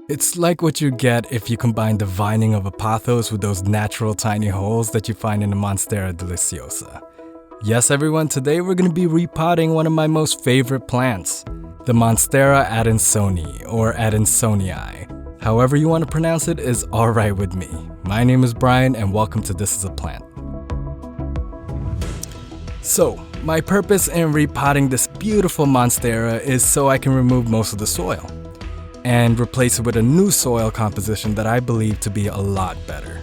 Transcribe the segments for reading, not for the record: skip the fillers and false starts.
It's like what you get if you combine the vining of a pothos with those natural tiny holes that you find in the Monstera deliciosa. Yes, everyone, today we're going to be repotting one of my most favorite plants, the Monstera adansonii, or adansonii. However you want to pronounce it is alright with me. My name is Brian and welcome to This Is a Plant. So, my purpose in repotting this beautiful Monstera is so I can remove most of the soil and replace it with a new soil composition that I believe to be a lot better.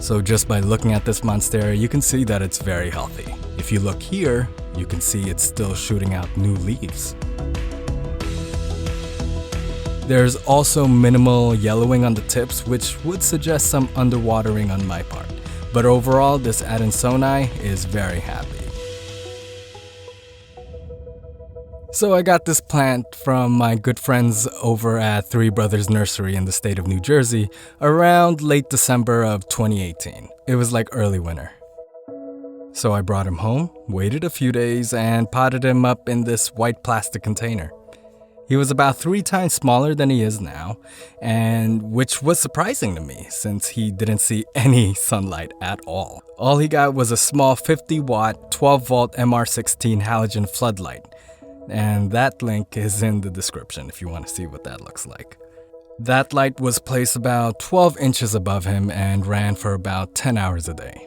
So just by looking at this Monstera, you can see that it's very healthy. If you look here, you can see it's still shooting out new leaves. There's also minimal yellowing on the tips, which would suggest some underwatering on my part. But overall, this adansonii is very happy. So I got this plant from my good friends over at Three Brothers Nursery in the state of New Jersey around late December of 2018. It was like early winter. So I brought him home, waited a few days, and potted him up in this white plastic container. He was about 3 times smaller than he is now, and which was surprising to me since he didn't see any sunlight at all. All he got was a small 50-watt, 12-volt MR16 halogen floodlight. And that link is in the description if you want to see what that looks like. That light was placed about 12 inches above him and ran for about 10 hours a day.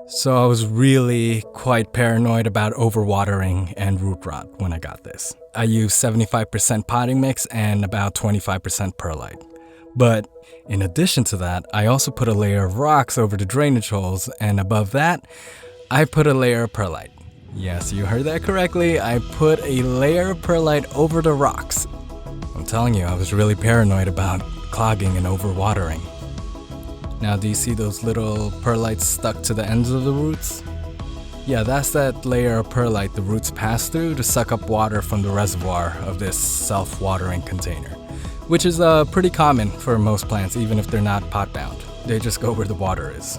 So I was really quite paranoid about overwatering and root rot when I got this. I used 75% potting mix and about 25% perlite. But in addition to that, I also put a layer of rocks over the drainage holes, and above that, I put a layer of perlite. Yes, you heard that correctly. I put a layer of perlite over the rocks. I'm telling you, I was really paranoid about clogging and overwatering. Now, do you see those little perlites stuck to the ends of the roots? Yeah, that's that layer of perlite the roots pass through to suck up water from the reservoir of this self-watering container, which is pretty common for most plants, even if they're not pot-bound. They just go where the water is.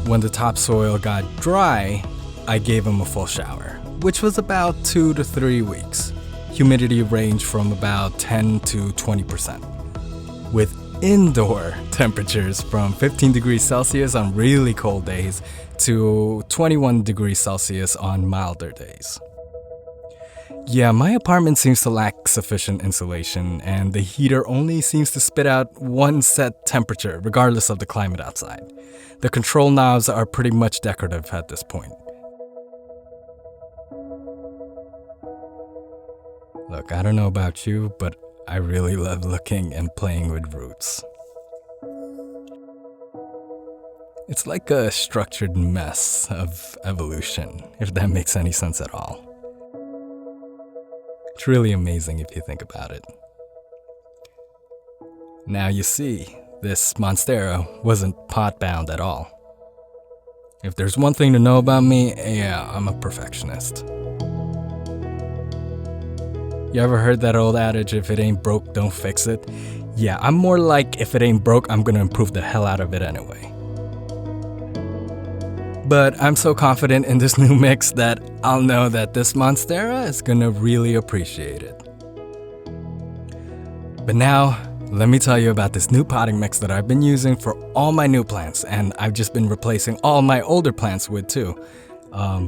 When the topsoil got dry, I gave him a full shower, which was about 2 to 3 weeks. Humidity ranged from about 10 to 20%, with indoor temperatures from 15 degrees Celsius on really cold days to 21 degrees Celsius on milder days. Yeah, my apartment seems to lack sufficient insulation, and the heater only seems to spit out one set temperature regardless of the climate outside. The control knobs are pretty much decorative at this point. Look, I don't know about you, but I really love looking and playing with roots. It's like a structured mess of evolution, if that makes any sense at all. It's really amazing if you think about it. Now you see, this Monstera wasn't pot-bound at all. If there's one thing to know about me, yeah, I'm a perfectionist. You ever heard that old adage, if it ain't broke, don't fix it? Yeah, I'm more like, if it ain't broke, I'm gonna improve the hell out of it anyway. But I'm so confident in this new mix that I'll know that this Monstera is gonna really appreciate it. But now, let me tell you about this new potting mix that I've been using for all my new plants, and I've just been replacing all my older plants with too.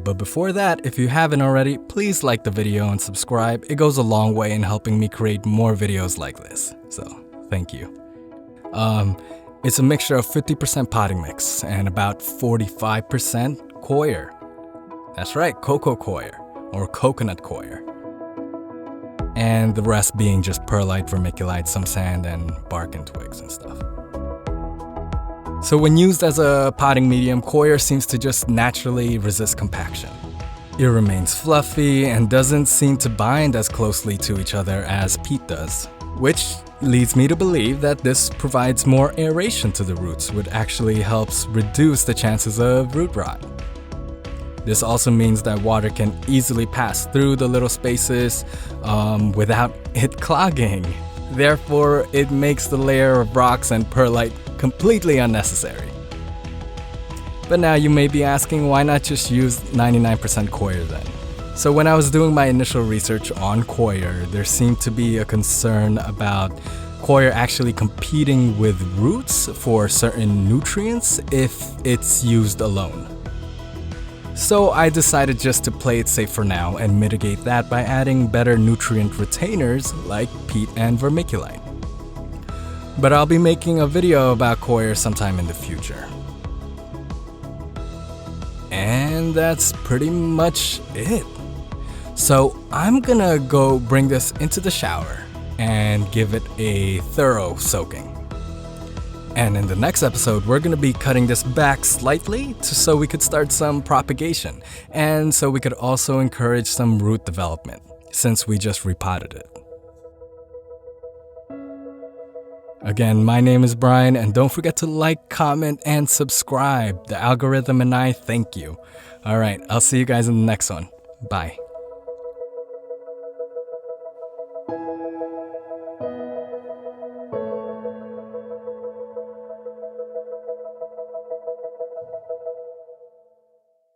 But before that, if you haven't already, please like the video and subscribe. It goes a long way in helping me create more videos like this. So, thank you. It's a mixture of 50% potting mix and about 45% coir. That's right, cocoa coir or coconut coir. And the rest being just perlite, vermiculite, some sand, and bark and twigs and stuff. So when used as a potting medium, coir seems to just naturally resist compaction. It remains fluffy and doesn't seem to bind as closely to each other as peat does, which leads me to believe that this provides more aeration to the roots, which actually helps reduce the chances of root rot. This also means that water can easily pass through the little spaces without it clogging. Therefore, it makes the layer of rocks and perlite completely unnecessary. But now you may be asking, why not just use 99% coir then? So when I was doing my initial research on coir, there seemed to be a concern about coir actually competing with roots for certain nutrients if it's used alone. So I decided just to play it safe for now and mitigate that by adding better nutrient retainers like peat and vermiculite. But I'll be making a video about coir sometime in the future. And that's pretty much it. So I'm gonna go bring this into the shower and give it a thorough soaking. And in the next episode, we're gonna be cutting this back slightly so we could start some propagation, and so we could also encourage some root development, since we just repotted it. Again, my name is Brian, and don't forget to like, comment, and subscribe. The algorithm and I thank you. Alright, I'll see you guys in the next one. Bye.